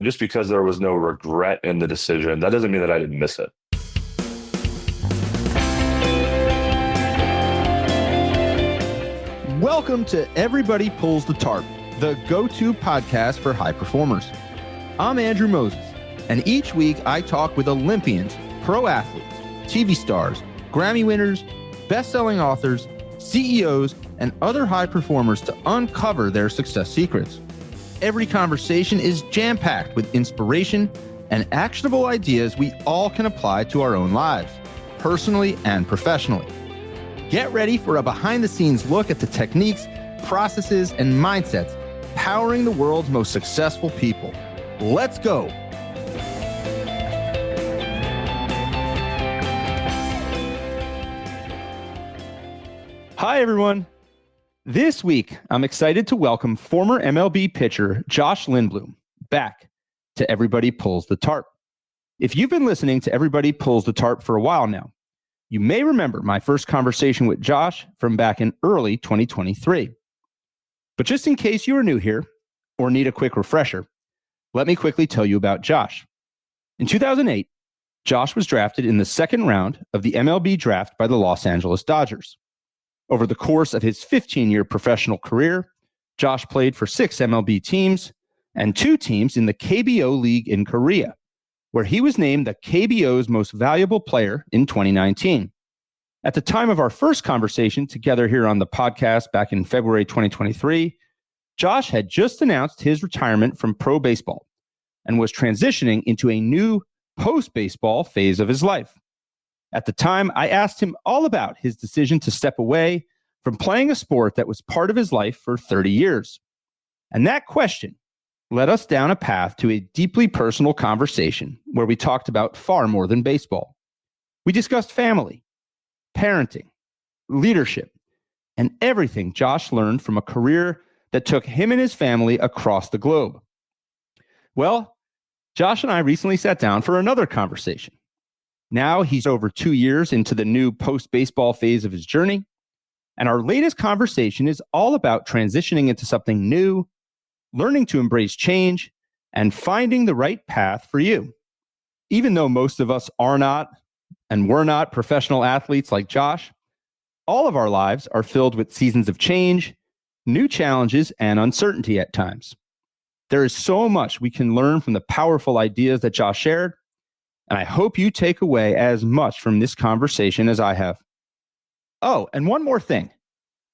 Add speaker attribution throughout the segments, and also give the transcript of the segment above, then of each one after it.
Speaker 1: Just because there was no regret in the decision, that doesn't mean that I didn't miss it.
Speaker 2: Welcome to Everybody Pulls the Tarp, the go-to podcast for high performers. I'm Andrew Moses, and each week I talk with Olympians, pro athletes, TV stars, Grammy winners, best-selling authors, CEOs, and other high performers to uncover their success secrets. Every conversation is jam-packed with inspiration and actionable ideas we all can apply to our own lives, personally and professionally. Get ready for a behind-the-scenes look at the techniques, processes, and mindsets powering the world's most successful people. Let's go. Hi, everyone. This week, I'm excited to welcome former MLB pitcher Josh Lindblom back to Everybody Pulls the Tarp. If you've been listening to Everybody Pulls the Tarp for a while now, you may remember my first conversation with Josh from back in early 2023. But just in case you are new here or need a quick refresher, let me quickly tell you about Josh. In 2008, Josh was drafted in the second round of the MLB draft by the Los Angeles Dodgers. Over the course of his 15-year professional career, Josh played for 6 MLB teams and 2 teams in the KBO League in Korea, where he was named the KBO's most valuable player in 2019. At the time of our first conversation together here on the podcast back in February 2023, Josh had just announced his retirement from pro baseball and was transitioning into a new post-baseball phase of his life. At the time, I asked him all about his decision to step away from playing a sport that was part of his life for 30 years. And that question led us down a path to a deeply personal conversation where we talked about far more than baseball. We discussed family, parenting, leadership, and everything Josh learned from a career that took him and his family across the globe. Well, Josh and I recently sat down for another conversation. Now he's over 2 years into the new post-baseball phase of his journey, and our latest conversation is all about transitioning into something new, learning to embrace change, and finding the right path for you. Even though most of us are not and were not professional athletes like Josh, all of our lives are filled with seasons of change, new challenges, and uncertainty at times. There is so much we can learn from the powerful ideas that Josh shared, and I hope you take away as much from this conversation as I have. Oh, and one more thing.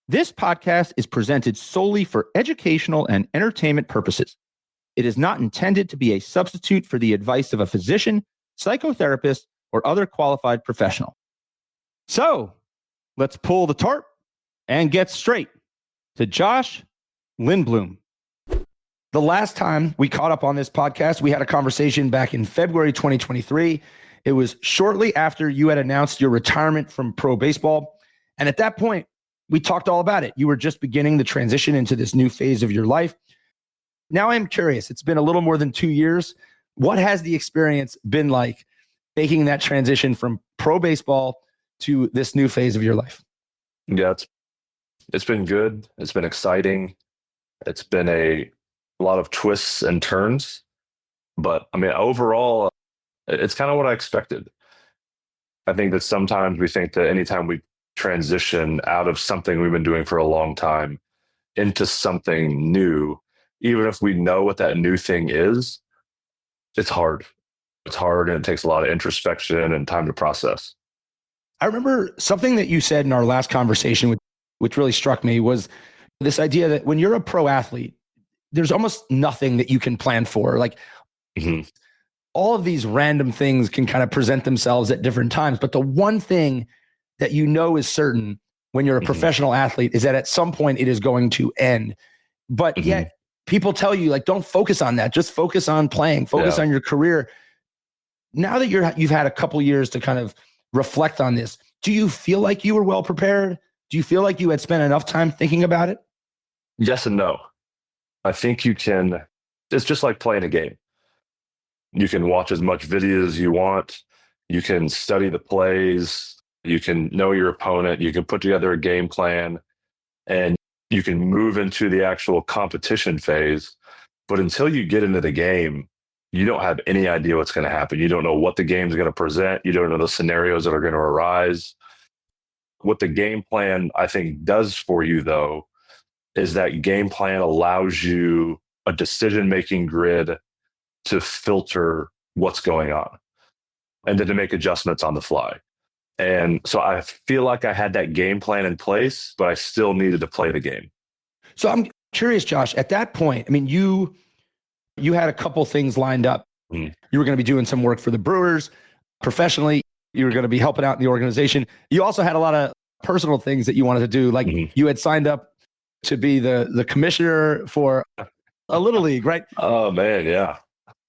Speaker 2: This podcast is presented solely for educational and entertainment purposes. It is not intended to be a substitute for the advice of a physician, psychotherapist, or other qualified professional. So, let's pull the tarp and get straight to Josh Lindblom. The last time we caught up on this podcast, we had a conversation back in February 2023. It was shortly after you had announced your retirement from pro baseball. And at that point, we talked all about it. You were just beginning the transition into this new phase of your life. Now I'm curious, it's been a little more than 2 years. What has the experience been like making that transition from pro baseball to this new phase of your life?
Speaker 1: Yeah, it's been good. It's been exciting. It's been a lot of twists and turns. But I mean, overall, it's kind of what I expected. I think that sometimes we think that anytime we transition out of something we've been doing for a long time into something new, even if we know what that new thing is, it's hard. It's hard, and it takes a lot of introspection and time to process.
Speaker 2: I remember something that you said in our last conversation, which really struck me, was this idea that when you're a pro athlete, there's almost nothing that you can plan for. Like all of these random things can kind of present themselves at different times. But the one thing that you know is certain when you're a professional athlete is that at some point it is going to end. But yet people tell you, like, don't focus on that. Just focus on playing, focus on your career. Now that you've had a couple years to kind of reflect on this, do you feel like you were well prepared? Do you feel like you had spent enough time thinking about it?
Speaker 1: Yes and no. I think you can, it's just like playing a game. You can watch as much video as you want. You can study the plays. You can know your opponent. You can put together a game plan, and you can move into the actual competition phase. But until you get into the game, you don't have any idea what's going to happen. You don't know what the game's going to present. You don't know the scenarios that are going to arise. What the game plan, I think, does for you, though, is that game plan allows you a decision-making grid to filter what's going on and then to make adjustments on the fly. And so I feel like I had that game plan in place, but I still needed to play the game.
Speaker 2: So I'm curious, Josh, at that point, I mean, you had a couple things lined up.
Speaker 1: Mm.
Speaker 2: You were going to be doing some work for the Brewers professionally. You were going to be helping out in the organization. You also had a lot of personal things that you wanted to do. Like you had signed up to be the commissioner for a little league, right?
Speaker 1: Oh man, yeah.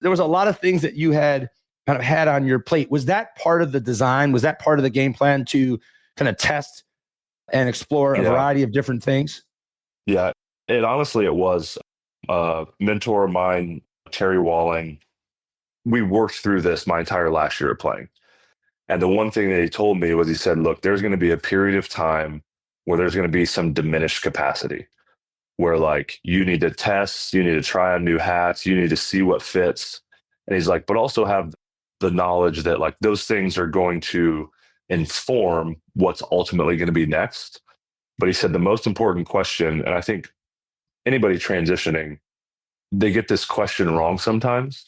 Speaker 2: There was a lot of things that you had kind of had on your plate. Was that part of the design? Was that part of the game plan to kind of test and explore a variety of different things?
Speaker 1: Yeah, honestly, it was a mentor of mine, Terry Walling. We worked through this my entire last year of playing. And the one thing that he told me was he said, look, there's going to be a period of time where there's going to be some diminished capacity where like you need to test, you need to try on new hats, you need to see what fits. And he's like, but also have the knowledge that like those things are going to inform what's ultimately going to be next. But he said the most important question, and I think anybody transitioning, they get this question wrong sometimes.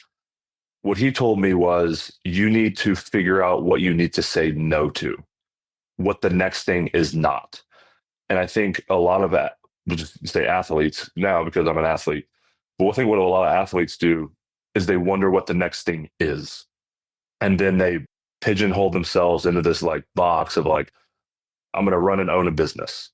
Speaker 1: What he told me was you need to figure out what you need to say no to, what the next thing is not. And I think a lot of that, we'll just say athletes now because I'm an athlete, but I think what a lot of athletes do is they wonder what the next thing is. And then they pigeonhole themselves into this like box of like, I'm going to run and own a business.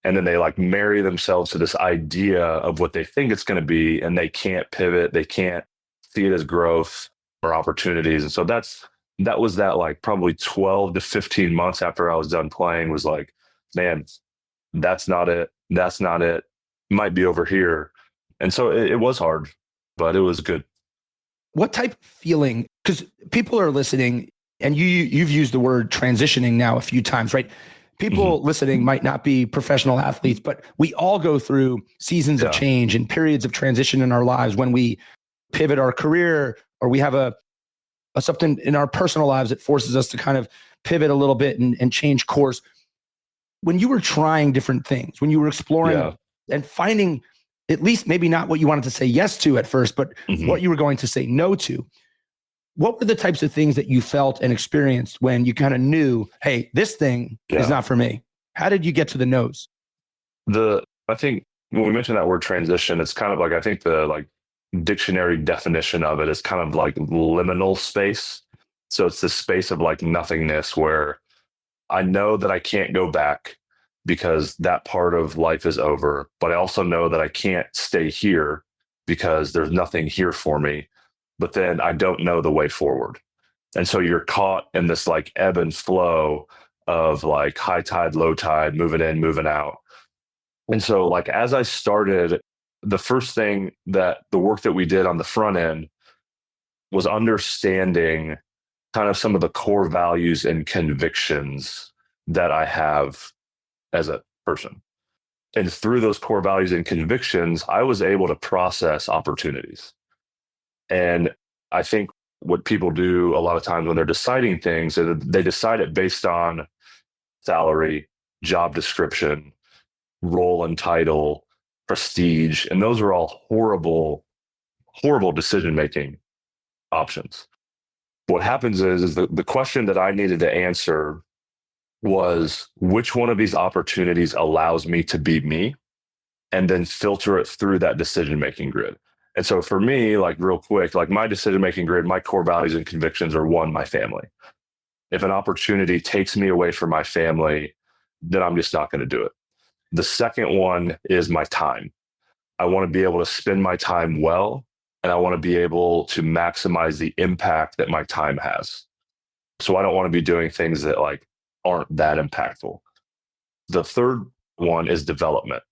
Speaker 1: And then they like marry themselves to this idea of what they think it's going to be, and they can't pivot. They can't see it as growth or opportunities. And so that was that like probably 12 to 15 months after I was done playing was like, man, that's not it. That's not it. Might be over here. And so it was hard, but it was good.
Speaker 2: What type of feeling, because people are listening and you've used the word transitioning now a few times, right? People listening might not be professional athletes, but we all go through seasons of change and periods of transition in our lives when we pivot our career or we have a something in our personal lives that forces us to kind of pivot a little bit and change course. When you were trying different things, when you were exploring and finding at least maybe not what you wanted to say yes to at first, but what you were going to say no to, what were the types of things that you felt and experienced when you kind of knew, hey, this thing is not for me? How did you get to the no's?
Speaker 1: I think when we mention that word transition, it's kind of like, I think the like dictionary definition of it is kind of like liminal space. So it's this space of like nothingness where I know that I can't go back because that part of life is over, but I also know that I can't stay here because there's nothing here for me. But then I don't know the way forward. And so you're caught in this like ebb and flow of like high tide, low tide, moving in, moving out. And so like as I started, the first thing that the work that we did on the front end was understanding kind of some of the core values and convictions that I have as a person. And through those core values and convictions, I was able to process opportunities. And I think what people do a lot of times when they're deciding things, they decide it based on salary, job description, role and title, prestige. And those are all horrible, horrible decision-making options. What happens is the question that I needed to answer was which one of these opportunities allows me to be me, and then filter it through that decision-making grid. And so for me, like real quick, like my decision-making grid, my core values and convictions are one, my family. If an opportunity takes me away from my family, then I'm just not going to do it. The second one is my time. I want to be able to spend my time well, and I want to be able to maximize the impact that my time has. So I don't want to be doing things that like aren't that impactful. The third one is development.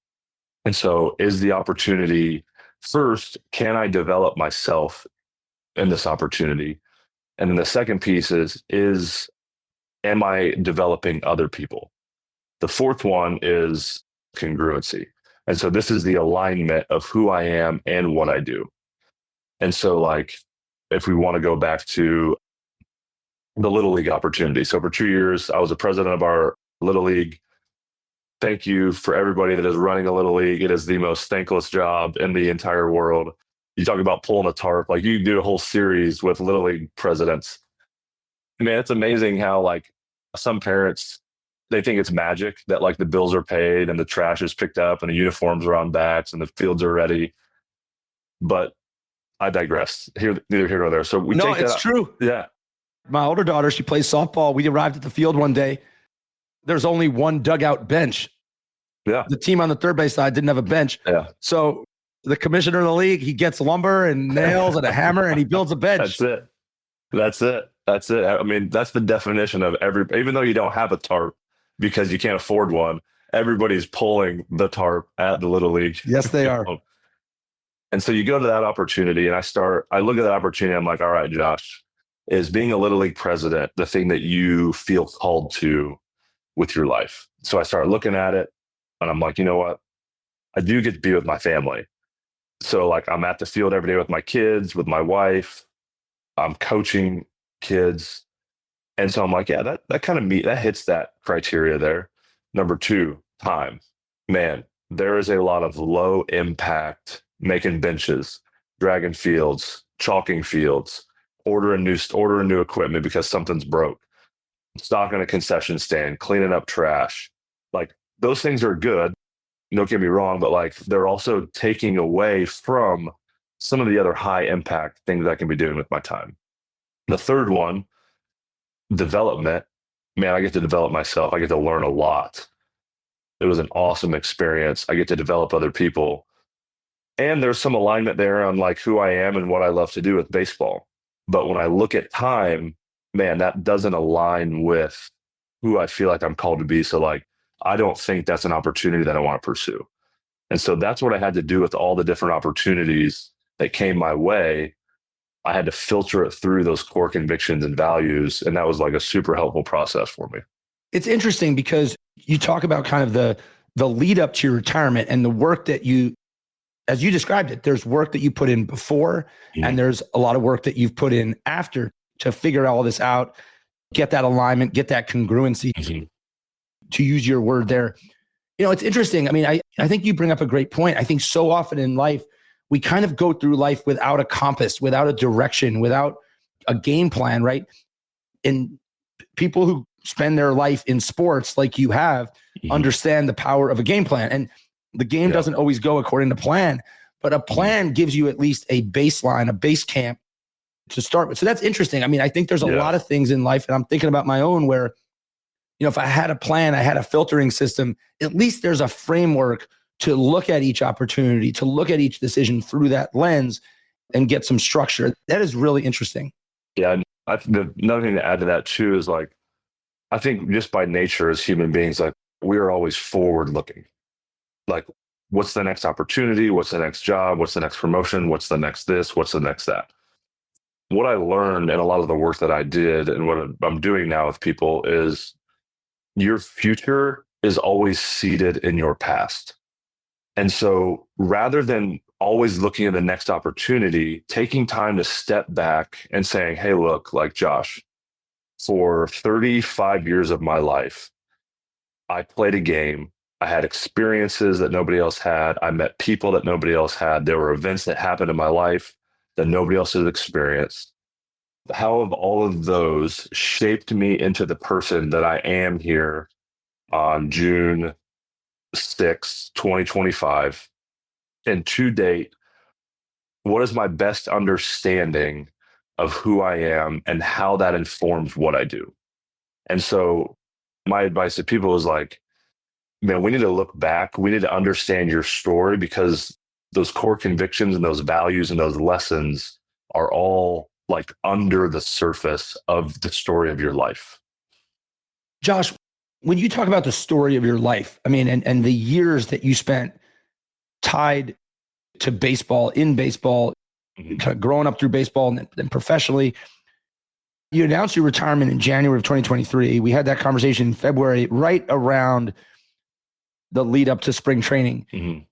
Speaker 1: And so is the opportunity first, can I develop myself in this opportunity? And then the second piece is am I developing other people? The fourth one is congruency. And so this is the alignment of who I am and what I do. And so like if we want to go back to the Little League opportunity. So for 2 years, I was the president of our Little League. Thank you for everybody that is running a Little League. It is the most thankless job in the entire world. You talk about pulling a tarp, like you do a whole series with Little League presidents. Man, it's amazing how like some parents, they think it's magic that like the bills are paid and the trash is picked up and the uniforms are on backs and the fields are ready. But I digress. Neither here nor there. So we take
Speaker 2: it's
Speaker 1: that.
Speaker 2: true.
Speaker 1: Yeah.
Speaker 2: My older daughter, she plays softball. We arrived at the field one day. There's only one dugout bench.
Speaker 1: Yeah.
Speaker 2: The team on the third base side didn't have a bench.
Speaker 1: Yeah.
Speaker 2: So the commissioner of the league, he gets lumber and nails and a hammer and he builds a bench.
Speaker 1: That's it. I mean, that's the definition of even though you don't have a tarp because you can't afford one, everybody's pulling the tarp at the Little League.
Speaker 2: Yes, they are.
Speaker 1: And so you go to that opportunity and I look at that opportunity. I'm like, all right, Josh, is being a Little League president the thing that you feel called to with your life? So I started looking at it and I'm like, you know what? I do get to be with my family. So like I'm at the field every day with my kids, with my wife. I'm coaching kids. And so I'm like, yeah, that kind of that hits that criteria there. Number 2, time. Man, there is a lot of low impact making benches, dragging fields, chalking fields, ordering new equipment because something's broke, stocking a concession stand, cleaning up trash. Like those things are good. Don't get me wrong, but like they're also taking away from some of the other high impact things I can be doing with my time. The third one, development. Man, I get to develop myself. I get to learn a lot. It was an awesome experience. I get to develop other people. And there's some alignment there on like who I am and what I love to do with baseball. But when I look at time, man, that doesn't align with who I feel like I'm called to be. So like, I don't think that's an opportunity that I want to pursue. And so that's what I had to do with all the different opportunities that came my way. I had to filter it through those core convictions and values. And that was like a super helpful process for me.
Speaker 2: It's interesting because you talk about kind of the lead up to your retirement and the work that you, as you described it, there's work that you put in before and there's a lot of work that you've put in after to figure all this out, get that alignment, get that congruency, to use your word there. You know, it's interesting. I mean, I think you bring up a great point. I think so often in life, we kind of go through life without a compass, without a direction, without a game plan, right? And people who spend their life in sports like you have understand the power of a game plan. And the game doesn't always go according to plan, but a plan gives you at least a baseline, a base camp to start with. So that's interesting. I mean, I think there's a lot of things in life, and I'm thinking about my own where, you know, if I had a plan, I had a filtering system, at least there's a framework to look at each opportunity, to look at each decision through that lens and get some structure. That is really interesting.
Speaker 1: Yeah. Another thing to add to that too is like, I think just by nature as human beings, like we are always forward looking. Like, what's the next opportunity? What's the next job? What's the next promotion? What's the next this? What's the next that? What I learned in a lot of the work that I did and what I'm doing now with people is your future is always seated in your past. And so rather than always looking at the next opportunity, taking time to step back and saying, hey, look, like Josh, for 35 years of my life, I played a game. I had experiences that nobody else had. I met people that nobody else had. There were events that happened in my life that nobody else has experienced. How have all of those shaped me into the person that I am here on June 6, 2025? And to date, what is my best understanding of who I am and how that informs what I do? And so my advice to people is like, man, we need to look back. We need to understand your story because those core convictions and those values and those lessons are all like under the surface of the story of your life.
Speaker 2: Josh, when you talk about the story of your life, I mean, and the years that you spent tied to baseball, in baseball, kind of growing up through baseball and then professionally, you announced your retirement in January of 2023. We had that conversation in February, right around the lead up to spring training.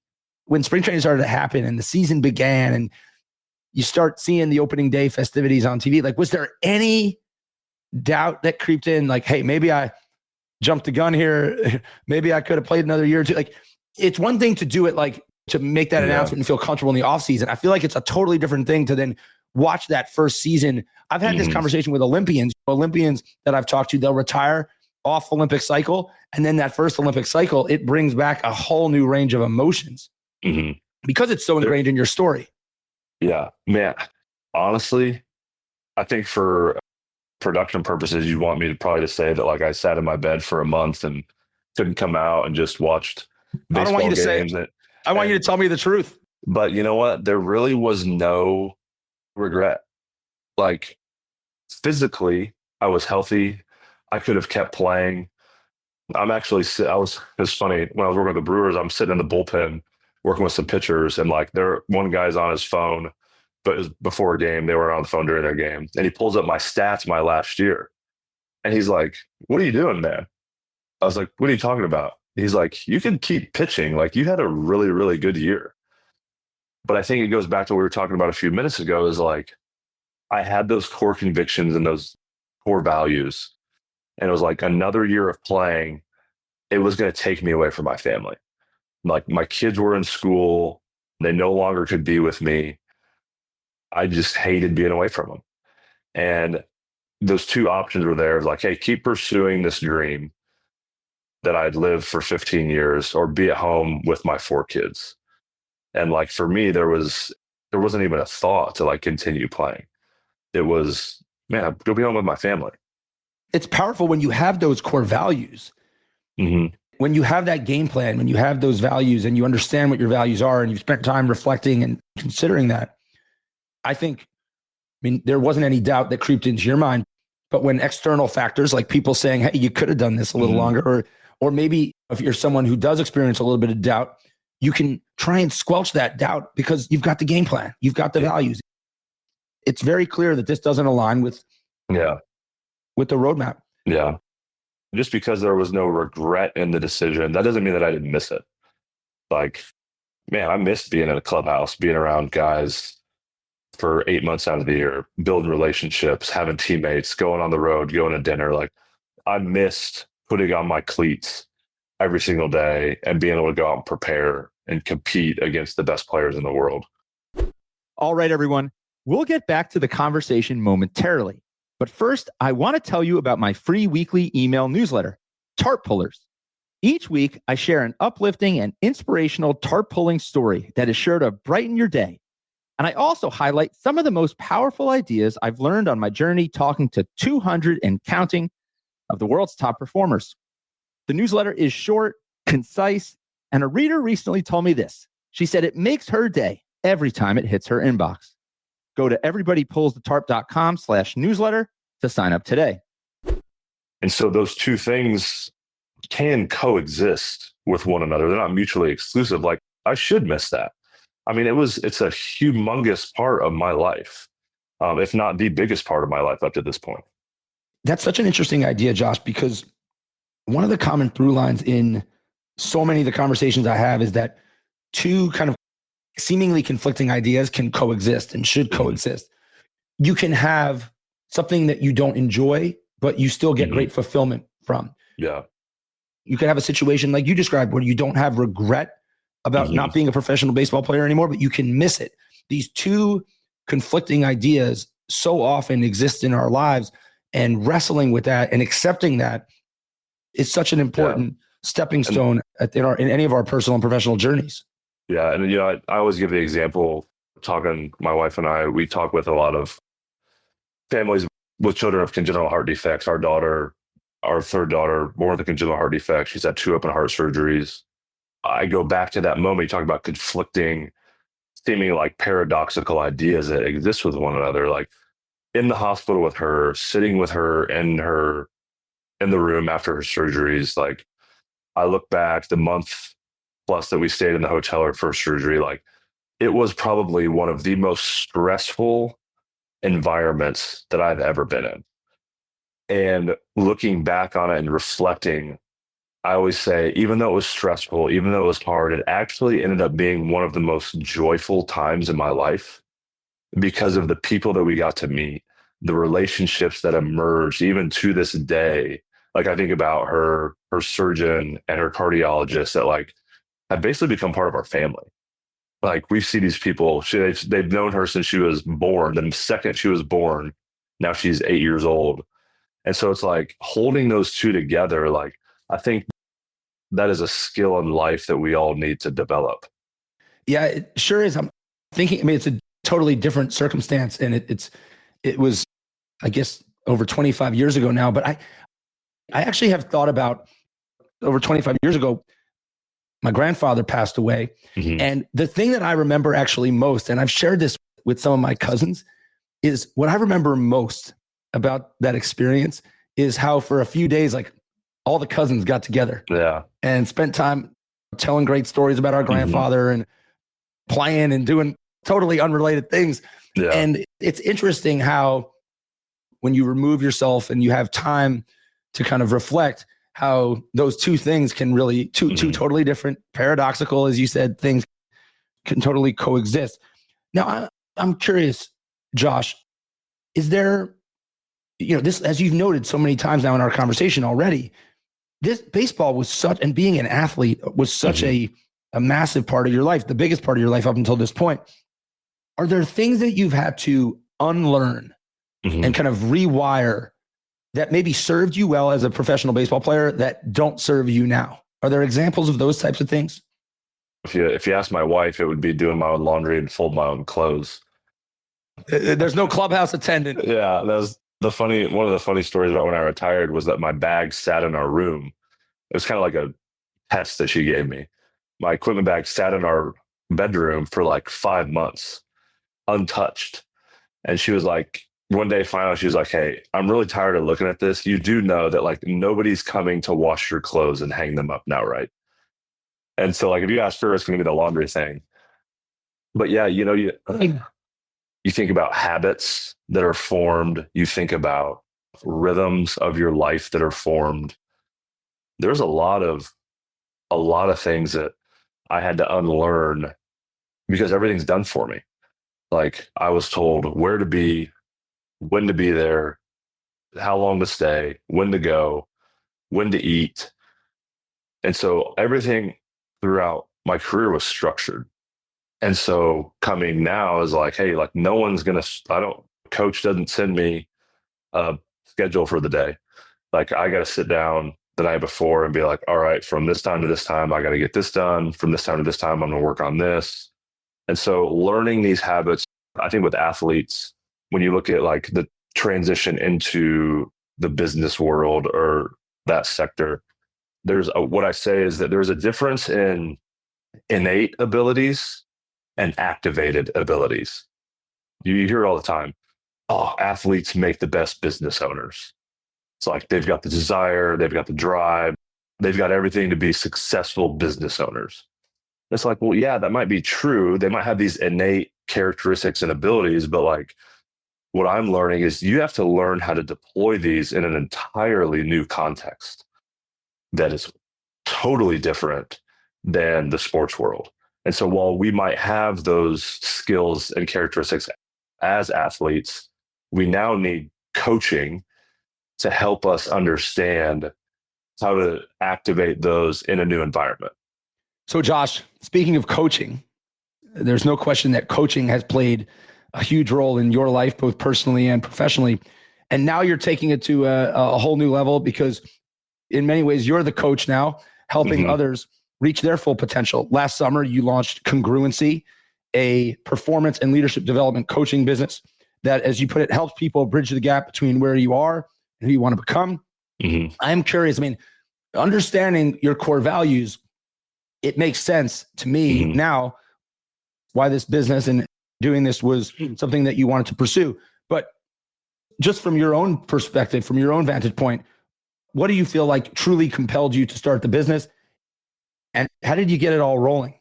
Speaker 2: When spring training started to happen and the season began and you start seeing the opening day festivities on TV. Like, was there any doubt that creeped in? Like, hey, maybe I jumped the gun here. Maybe I could have played another year or two. Like, it's one thing to do it, like to make that announcement and feel comfortable in the offseason. I feel like it's a totally different thing to then watch that first season. I've had this conversation with Olympians that I've talked to. They'll retire off Olympic cycle. And then that first Olympic cycle, it brings back a whole new range of emotions because it's so ingrained in your story.
Speaker 1: Yeah, man. Honestly, I think for production purposes, you want me to probably to say that like I sat in my bed for a month and couldn't come out and just watched baseball
Speaker 2: I don't want you to
Speaker 1: games.
Speaker 2: I want you to tell me the truth.
Speaker 1: But you know what? There really was no regret. Like physically, I was healthy. I could have kept playing. It's funny, when I was working with the Brewers, I'm sitting in the bullpen working with some pitchers, and like one guy's on his phone, but it was before a game. They were on the phone during their game, and he pulls up my stats my last year. And he's like, "What are you doing, man?" I was like, "What are you talking about?" He's like, "You can keep pitching. Like, you had a really, really good year." But I think it goes back to what we were talking about a few minutes ago, is like, I had those core convictions and those core values. And it was like another year of playing, it was going to take me away from my family. Like, my kids were in school. They no longer could be with me. I just hated being away from them. And those two options were there. Like, hey, keep pursuing this dream that I'd lived for 15 years, or be at home with my 4 kids. And like, for me, there wasn't even a thought to like continue playing. It was, man, go be home with my family.
Speaker 2: It's powerful when you have those core values. When you have that game plan, when you have those values and you understand what your values are and you've spent time reflecting and considering that, I mean, there wasn't any doubt that creeped into your mind. But when external factors like people saying, hey, you could have done this a little longer, or maybe if you're someone who does experience a little bit of doubt, you can try and squelch that doubt because you've got the game plan, you've got the values. It's very clear that this doesn't align with the roadmap.
Speaker 1: Yeah. Just because there was no regret in the decision, that doesn't mean that I didn't miss it. Like, man, I missed being in a clubhouse, being around guys for 8 months out of the year, building relationships, having teammates, going on the road, going to dinner. Like, I missed putting on my cleats every single day and being able to go out and prepare and compete against the best players in the world.
Speaker 2: All right, everyone. We'll get back to the conversation momentarily. But first, I want to tell you about my free weekly email newsletter, Tarp Pullers. Each week, I share an uplifting and inspirational tarp pulling story that is sure to brighten your day. And I also highlight some of the most powerful ideas I've learned on my journey talking to 200 and counting of the world's top performers. The newsletter is short, concise, and a reader recently told me this. She said it makes her day every time it hits her inbox. Go to everybodypullsthetarp.com/newsletter to sign up today.
Speaker 1: And so those two things can coexist with one another. They're not mutually exclusive. Like, I should miss that. I mean, it's a humongous part of my life, if not the biggest part of my life up to this point.
Speaker 2: That's such an interesting idea, Josh, because one of the common through lines in so many of the conversations I have is that two kind of seemingly conflicting ideas can coexist and should coexist. You can have something that you don't enjoy, but you still get great fulfillment from.
Speaker 1: Yeah.
Speaker 2: You could have a situation like you described where you don't have regret about not being a professional baseball player anymore, but you can miss it. These two conflicting ideas so often exist in our lives, and wrestling with that and accepting that is such an important stepping stone in any of our personal and professional journeys.
Speaker 1: Yeah. And, I always give the example, my wife and I, we talk with a lot of families with children of congenital heart defects. Our third daughter, born with a congenital heart defect, she's had 2 open heart surgeries. I go back to that moment. You talk about conflicting, seeming like paradoxical ideas that exist with one another. Like, in the hospital with her, sitting with her in the room after her surgeries. Like, I look back the month plus that we stayed in the hotel her first surgery. Like, it was probably one of the most stressful environments that I've ever been in. And looking back on it and reflecting, I always say, even though it was stressful, even though it was hard, it actually ended up being one of the most joyful times in my life, because of the people that we got to meet, the relationships that emerged even to this day. Like I think about her surgeon and her cardiologist that like have basically become part of our family. Like we see these people, they've known her since she was born. The second she was born, now she's 8 years old. And so it's like holding those two together. Like I think that is a skill in life that we all need to develop.
Speaker 2: Yeah, it sure is. I'm thinking, I mean, it's a totally different circumstance, and it was, I guess, over 25 years ago now. But I actually have thought about over 25 years ago, my grandfather passed away.
Speaker 1: Mm-hmm.
Speaker 2: And the thing that I remember actually most, and I've shared this with some of my cousins, is what I remember most about that experience is how for a few days, like all the cousins got together and spent time telling great stories about our grandfather and playing and doing totally unrelated things.
Speaker 1: Yeah.
Speaker 2: And it's interesting how when you remove yourself and you have time to kind of reflect, how those two things can really, two totally different, paradoxical, as you said, things can totally coexist. Now, I'm curious, Josh, is there, this, as you've noted so many times now in our conversation already, this baseball was such, and being an athlete was such a massive part of your life, the biggest part of your life up until this point. Are there things that you've had to unlearn and kind of rewire that maybe served you well as a professional baseball player that don't serve you now? Are there examples of those types of things?
Speaker 1: If you ask my wife, it would be doing my own laundry and fold my own clothes.
Speaker 2: There's no clubhouse attendant.
Speaker 1: Yeah, one of the funny stories about when I retired was that my bag sat in our room. It was kind of like a test that she gave me. My equipment bag sat in our bedroom for like 5 months, untouched. And she was like, one day finally, she was like, "Hey, I'm really tired of looking at this. You do know that like nobody's coming to wash your clothes and hang them up now, right?" And so like if you ask her, it's going to be the laundry thing. But yeah, you think about habits that are formed. You think about rhythms of your life that are formed. There's a lot of things that I had to unlearn because everything's done for me. Like I was told where to be, when to be there, how long to stay, when to go, when to eat. And so everything throughout my career was structured. And so coming now is like, hey, like no one's going to, coach doesn't send me a schedule for the day. Like I got to sit down the night before and be like, all right, from this time to this time, I got to get this done. From this time to this time, I'm going to work on this. And so learning these habits, I think with athletes, when you look at like the transition into the business world or that sector, what I say is that there's a difference in innate abilities and activated abilities. You hear it all the time. Oh, athletes make the best business owners. It's like they've got the desire, they've got the drive, they've got everything to be successful business owners. It's like, well, yeah, that might be true. They might have these innate characteristics and abilities, but like what I'm learning is you have to learn how to deploy these in an entirely new context that is totally different than the sports world. And so while we might have those skills and characteristics as athletes, we now need coaching to help us understand how to activate those in a new environment.
Speaker 2: So Josh, speaking of coaching, there's no question that coaching has played a huge role in your life, both personally and professionally. And now you're taking it to a whole new level because in many ways, you're the coach now, helping others reach their full potential. Last summer, you launched Congruency, a performance and leadership development coaching business that, as you put it, helps people bridge the gap between where you are and who you want to become. I'm curious, I mean, understanding your core values, it makes sense to me now why this business and doing this was something that you wanted to pursue. But just from your own perspective, from your own vantage point, what do you feel like truly compelled you to start the business? And how did you get it all rolling?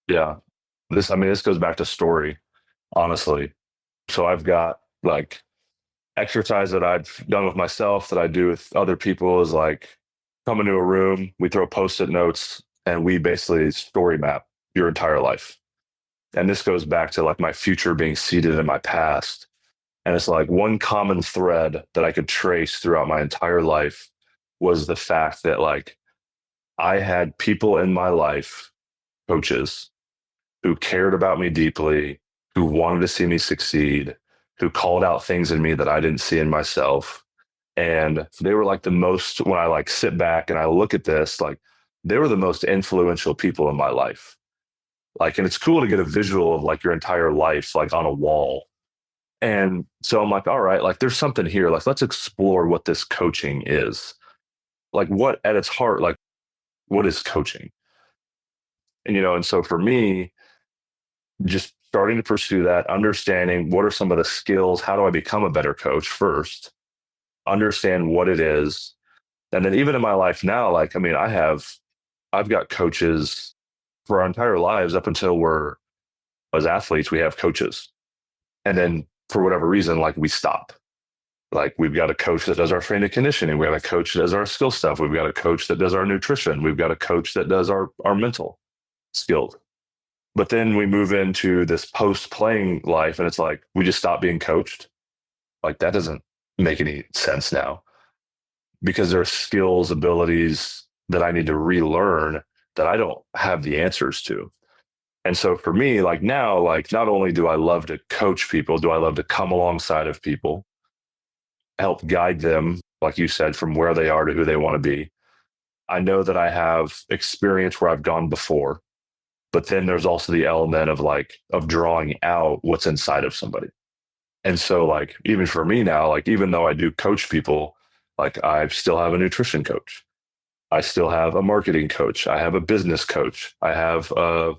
Speaker 1: Yeah. This goes back to story, honestly. So I've got like exercise that I've done with myself that I do with other people is like come into a room, we throw Post-it notes and we basically story map your entire life. And this goes back to like my future being seated in my past. And it's like one common thread that I could trace throughout my entire life was the fact that like I had people in my life, coaches, who cared about me deeply, who wanted to see me succeed, who called out things in me that I didn't see in myself. And they were like the most, when I like sit back and I look at this, like they were the most influential people in my life. Like, and it's cool to get a visual of like your entire life, like on a wall. And so I'm like, all right, like there's something here. Like, let's explore what this coaching is. Like, what at its heart, like, what is coaching? And, and so for me, just starting to pursue that, understanding what are some of the skills, how do I become a better coach first, understand what it is. And then even in my life now, like, I mean, I've got coaches for our entire lives up until as athletes, we have coaches. And then for whatever reason, like we stop. Like we've got a coach that does our strength and conditioning. We got a coach that does our skill stuff. We've got a coach that does our nutrition. We've got a coach that does our mental skills. But then we move into this post-playing life and it's like, we just stop being coached. Like that doesn't make any sense now because there are skills, abilities that I need to relearn that I don't have the answers to. And so for me, like now, like not only do I love to coach people, do I love to come alongside of people, help guide them, like you said, from where they are to who they want to be. I know that I have experience where I've gone before, but then there's also the element of drawing out what's inside of somebody. And so like, even for me now, like, even though I do coach people, like I still have a nutrition coach. I still have a marketing coach. I have a business coach. I have a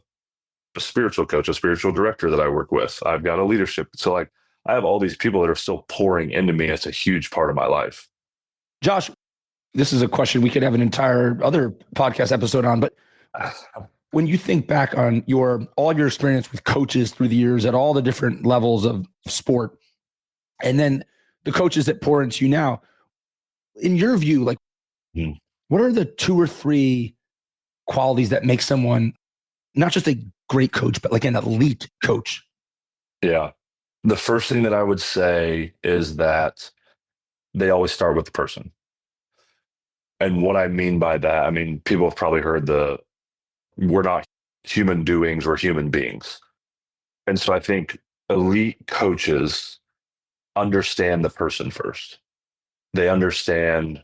Speaker 1: spiritual coach, a spiritual director that I work with. I've got a leadership. So like I have all these people that are still pouring into me. It's a huge part of my life.
Speaker 3: Josh, this is a question we could have an entire other podcast episode on, but when you think back on all your experience with coaches through the years at all the different levels of sport, and then the coaches that pour into you now, in your view, like what are the 2 or 3 qualities that make someone not just a great coach, but like an elite coach?
Speaker 1: Yeah. The first thing that I would say is that they always start with the person. And what I mean by that, I mean, people have probably heard we're not human doings, we're human beings. And so I think elite coaches understand the person first. They understand,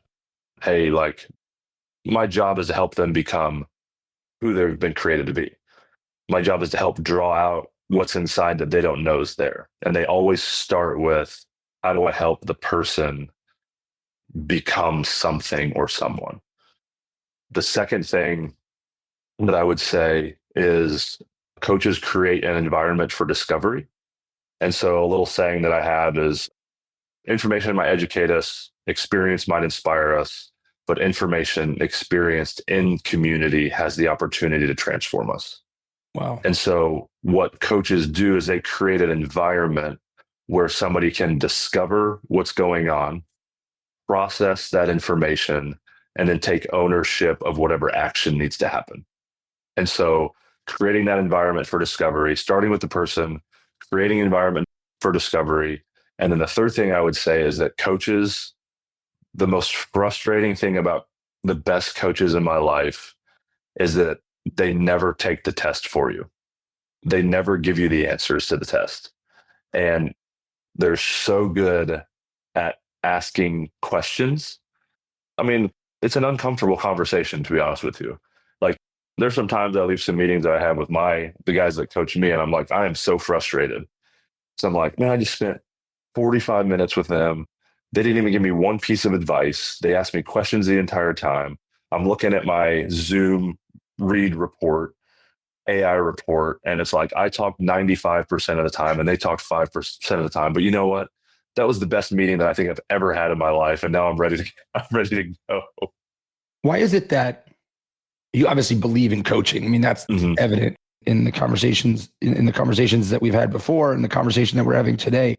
Speaker 1: hey, like my job is to help them become who they've been created to be. My job is to help draw out what's inside that they don't know is there. And they always start with, how do I help the person become something or someone? The second thing that I would say is coaches create an environment for discovery. And so a little saying that I have is information might educate us, experience might inspire us, but information experienced in community has the opportunity to transform us.
Speaker 3: Wow.
Speaker 1: And so what coaches do is they create an environment where somebody can discover what's going on, process that information, and then take ownership of whatever action needs to happen. And so creating that environment for discovery, starting with the person, creating an environment for discovery. And then the third thing I would say is that coaches, the most frustrating thing about the best coaches in my life is that they never take the test for you. They never give you the answers to the test. And they're so good at asking questions. I mean, it's an uncomfortable conversation, to be honest with you. Like, there's some times I leave some meetings that I have with the guys that coach me, and I'm like, I am so frustrated. So I'm like, man, I just spent 45 minutes with them. They didn't even give me one piece of advice. They asked me questions the entire time. I'm looking at my Zoom read report, AI report, and it's like I talked 95% of the time and they talked 5% of the time. But you know what? That was the best meeting that I think I've ever had in my life. And now I'm ready to go.
Speaker 3: Why is it that you obviously believe in coaching? I mean, that's evident in the conversations that we've had before and the conversation that we're having today.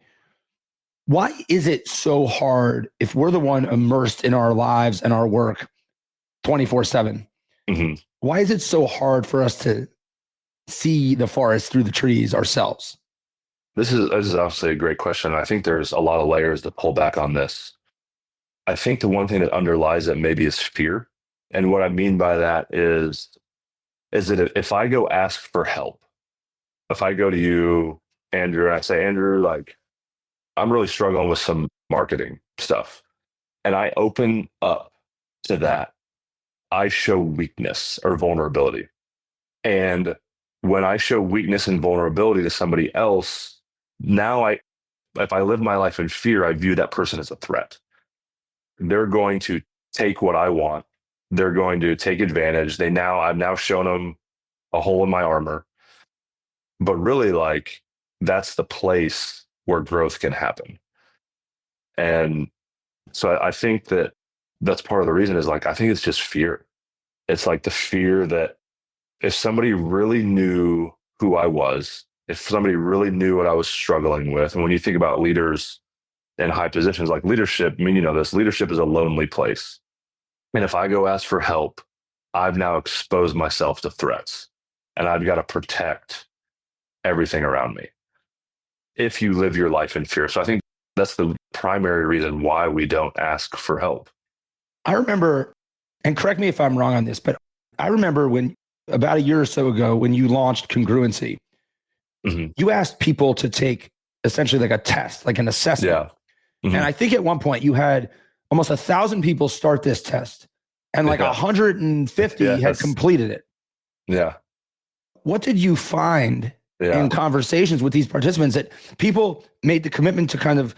Speaker 3: Why is it so hard if we're the one immersed in our lives and our work 24/7? Why is it so hard for us to see the forest through the trees ourselves?
Speaker 1: This is obviously a great question. I think there's a lot of layers to pull back on this. I think the one thing that underlies it maybe is fear. And what I mean by that is that if I go ask for help, if I go to you, Andrew, and I say, Andrew, like, I'm really struggling with some marketing stuff, and I open up to that, I show weakness or vulnerability. And when I show weakness and vulnerability to somebody else, now if I live my life in fear, I view that person as a threat. They're going to take what I want. They're going to take advantage. I've now shown them a hole in my armor. But really, like, that's the place where growth can happen. And so I think that's part of the reason is, like, I think it's just fear. It's like the fear that if somebody really knew who I was, if somebody really knew what I was struggling with, and when you think about leaders in high positions like leadership, I mean, this leadership is a lonely place. And if I go ask for help, I've now exposed myself to threats, and I've got to protect everything around me if you live your life in fear. So I think that's the primary reason why we don't ask for help.
Speaker 3: I remember, and correct me if I'm wrong on this, but I remember when about a year or so ago, when you launched Congruency, you asked people to take essentially like a test, like an assessment.
Speaker 1: Yeah.
Speaker 3: And I think at one point you had almost 1,000 people start this test, and like 150 had completed it.
Speaker 1: Yeah.
Speaker 3: What did you find in conversations with these participants that people made the commitment to kind of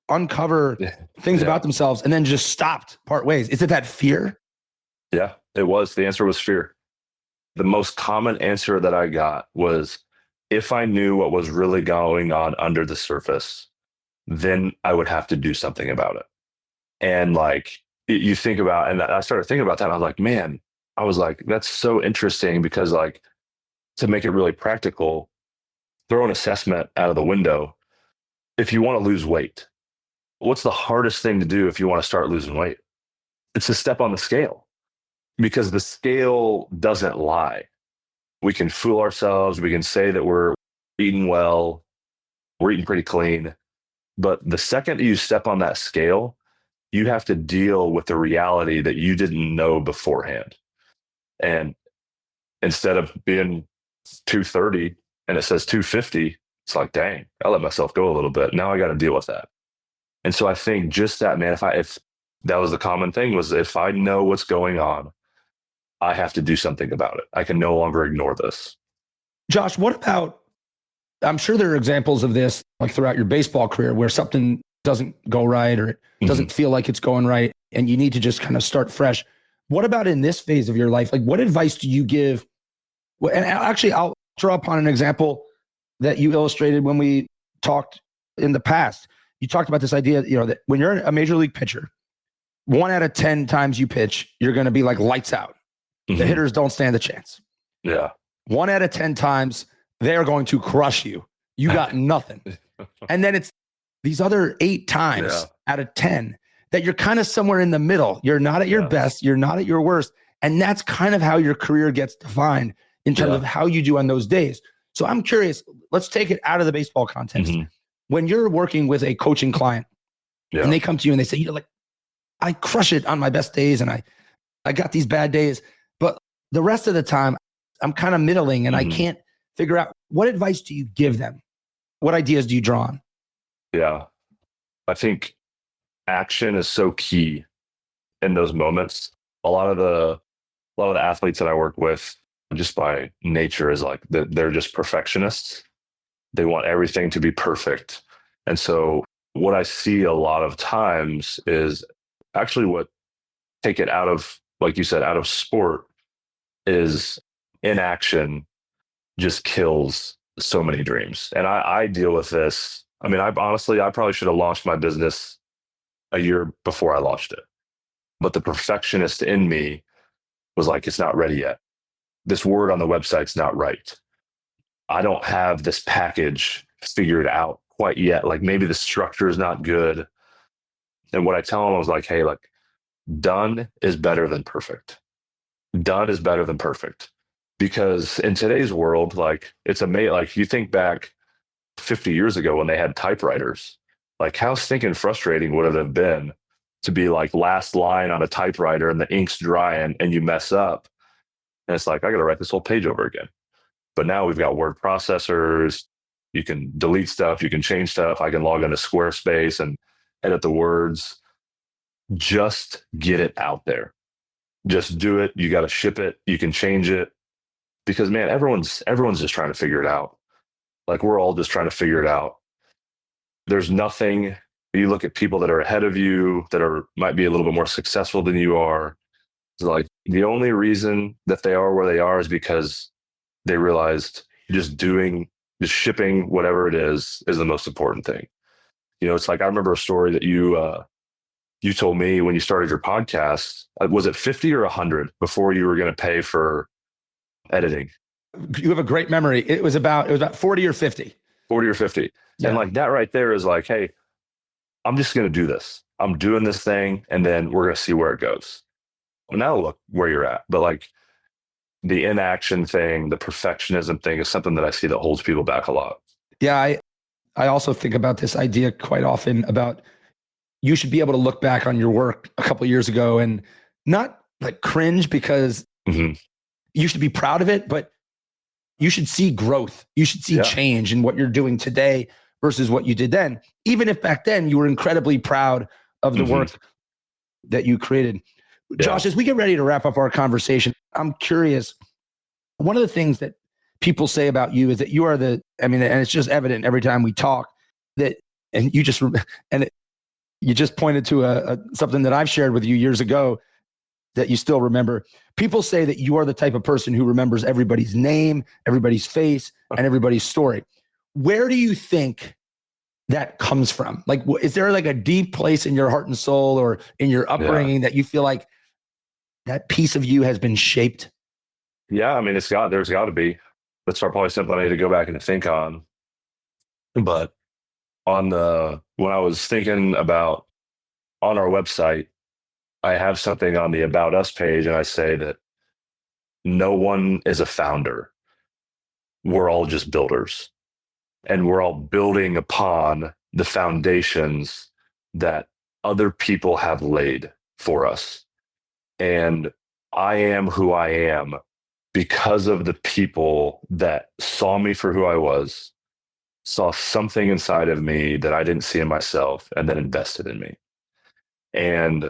Speaker 3: uncover things about themselves and then just stopped part ways? Is it that fear?
Speaker 1: Yeah, it was. The answer was fear. The most common answer that I got was, if I knew what was really going on under the surface, then I would have to do something about it. And like, you think about, and I started thinking about that. And I was like, man, that's so interesting, because, like, to make it really practical, throw an assessment out of the window. If you want to lose weight, what's the hardest thing to do if you want to start losing weight? It's to step on the scale, because the scale doesn't lie. We can fool ourselves. We can say that we're eating well, we're eating pretty clean. But the second you step on that scale, you have to deal with the reality that you didn't know beforehand. And instead of being 230 and it says 250, it's like, dang, I let myself go a little bit. Now I got to deal with that. And so I think just that, man, if that was the common thing, was if I know what's going on, I have to do something about it. I can no longer ignore this.
Speaker 3: Josh, what about, I'm sure there are examples of this like throughout your baseball career where something doesn't go right, or it doesn't feel like it's going right, and you need to just kind of start fresh. What about in this phase of your life? Like, what advice do you give? And actually, I'll draw upon an example that you illustrated when we talked in the past. You talked about this idea, that when you're a major league pitcher, 1 out of 10 times you pitch, you're going to be like lights out. The hitters don't stand a chance.
Speaker 1: Yeah.
Speaker 3: 1 out of 10 times, they're going to crush you. You got nothing. And then it's these other 8 times out of 10 that you're kind of somewhere in the middle. You're not at your best. You're not at your worst. And that's kind of how your career gets defined in terms of how you do on those days. So I'm curious, let's take it out of the baseball context. When you're working with a coaching client and they come to you and they say, like, I crush it on my best days and I got these bad days, but the rest of the time I'm kind of middling and I can't figure out, what advice do you give them? What ideas do you draw on?
Speaker 1: Yeah. I think action is so key in those moments. A lot of the athletes that I work with, just by nature, is like they're just perfectionists. They want everything to be perfect. And so what I see a lot of times is actually what take it out of, like you said, out of sport, is inaction just kills so many dreams. And I deal with this. I mean, I probably should have launched my business a year before I launched it. But the perfectionist in me was like, it's not ready yet. This word on the website's not right. I don't have this package figured out quite yet. Like, maybe the structure is not good. And what I tell them was like, hey, like, done is better than perfect. Done is better than perfect. because in today's world, like it's amazing. Like you think back 50 years ago when they had typewriters, like how stinking frustrating would it have been to be like last line on a typewriter and the ink's drying and you mess up. And it's like, I got to write this whole page over again. But now we've got word processors. You can delete stuff. You can change stuff. I can log into Squarespace and edit the words. Just get it out there. Just do it. You got to ship it. You can change it because man, everyone's just trying to figure it out. Like we're all just trying to figure it out. There's nothing. You look at people that are ahead of you that might be a little bit more successful than you are. It's like the only reason that they are where they are is because they realized just shipping whatever it is the most important thing. It's like I remember a story that you told me when you started your podcast. Was it 50 or 100 before you were going to pay for editing?
Speaker 3: You have a great memory. It was about 40 or 50.
Speaker 1: 40 or 50.
Speaker 3: Yeah.
Speaker 1: And like that right there is like, hey, I'm just going to do this. I'm doing this thing and then we're going to see where it goes. Well, now look where you're at. But like the inaction thing, the perfectionism thing is something that I see that holds people back a lot.
Speaker 3: Yeah. I also think about this idea quite often about you should be able to look back on your work a couple of years ago and not like cringe because you should be proud of it, but you should see growth. You should see change in what you're doing today versus what you did then. Even if back then you were incredibly proud of the work that you created. Yeah. Josh, as we get ready to wrap up our conversation, I'm curious. One of the things that people say about you is that you are and it's just evident every time we talk you just pointed to something that I've shared with you years ago that you still remember. People say that you are the type of person who remembers everybody's name, everybody's face, and everybody's story. Where do you think that comes from? Like, is there like a deep place in your heart and soul or in your upbringing that you feel like that piece of you has been shaped?
Speaker 1: Yeah, I mean, there's got to be. That's probably something I need to go back and think on. But when I was thinking about on our website, I have something on the About Us page, and I say that no one is a founder. We're all just builders. And we're all building upon the foundations that other people have laid for us. And I am who I am because of the people that saw me for who I was, saw something inside of me that I didn't see in myself, and then invested in me. And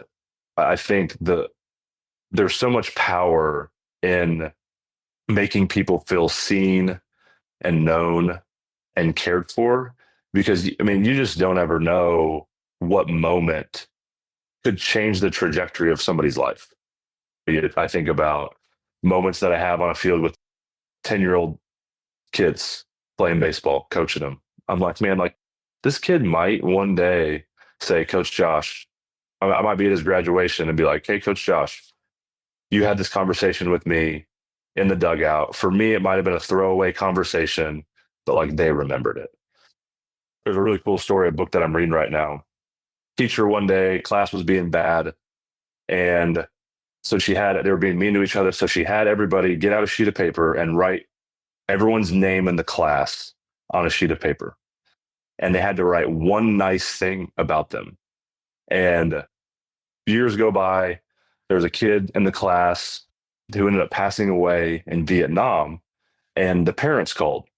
Speaker 1: I think there's so much power in making people feel seen and known and cared for, because I mean, you just don't ever know what moment could change the trajectory of somebody's life. I think about moments that I have on a field with 10-year-old kids playing baseball, coaching them. I'm like, man, like this kid might one day say, Coach Josh, I might be at his graduation and be like, hey, Coach Josh, you had this conversation with me in the dugout. For me, it might have been a throwaway conversation, but like they remembered it. There's a really cool story, a book that I'm reading right now. Teacher one day, class was being bad. And so they were being mean to each other. So she had everybody get out a sheet of paper and write everyone's name in the class on a sheet of paper. And they had to write one nice thing about them. And years go by, there was a kid in the class who ended up passing away in Vietnam, and the parents called.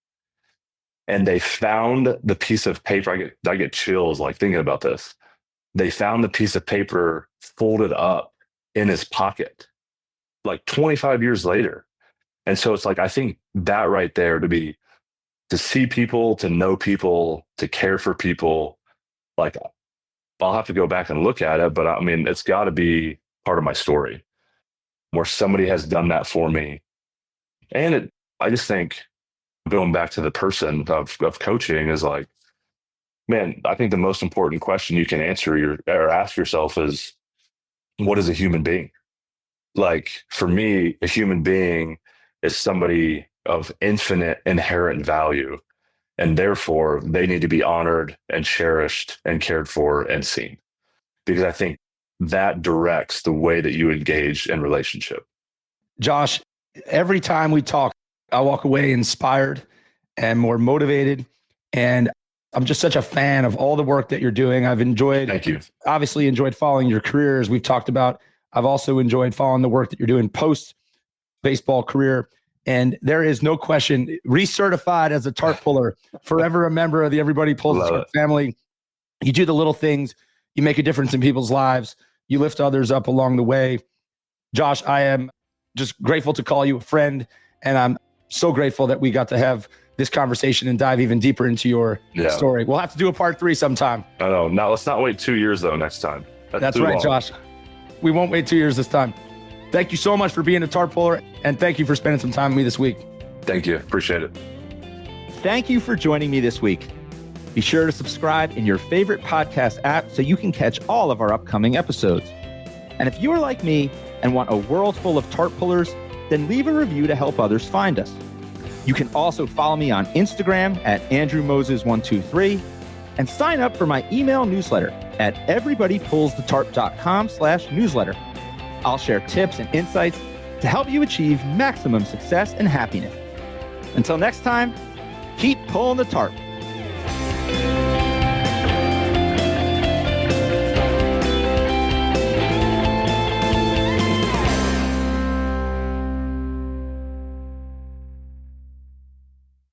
Speaker 1: And they found the piece of paper. I get chills like thinking about this. They found the piece of paper folded up in his pocket, like 25 years later. And so it's like, I think that right there, to see people, to know people, to care for people, like I'll have to go back and look at it, but I mean, it's got to be part of my story where somebody has done that for me. And I just think going back to the person of coaching is like, man, I think the most important question you can answer or ask yourself is, what is a human being? Like for me, a human being is somebody of infinite inherent value, and therefore they need to be honored and cherished and cared for and seen, because I think that directs the way that you engage in relationship.
Speaker 3: Josh, every time we talk, I walk away inspired and more motivated. And I'm just such a fan of all the work that you're doing.
Speaker 1: Thank you.
Speaker 3: Obviously enjoyed following your career, as we've talked about. I've also enjoyed following the work that you're doing post baseball career. And there is no question, recertified as a tarp puller, forever a member of the Everybody Pulls the Tarp family. You do the little things, you make a difference in people's lives, you lift others up along the way. Josh, I am just grateful to call you a friend, and I'm so grateful that we got to have this conversation and dive even deeper into your story. We'll have to do a part 3 sometime.
Speaker 1: I know. Now let's not wait 2 years though. Next time.
Speaker 3: That's right, Josh. We won't wait 2 years this time. Thank you so much for being a tarp puller, and thank you for spending some time with me this week.
Speaker 1: Thank you. Appreciate it.
Speaker 2: Thank you for joining me this week. Be sure to subscribe in your favorite podcast app so you can catch all of our upcoming episodes. And if you are like me and want a world full of tarp pullers, then leave a review to help others find us. You can also follow me on Instagram at AndrewMoses123 and sign up for my email newsletter at everybodypullsthetarp.com/newsletter. I'll share tips and insights to help you achieve maximum success and happiness. Until next time, keep pulling the tarp.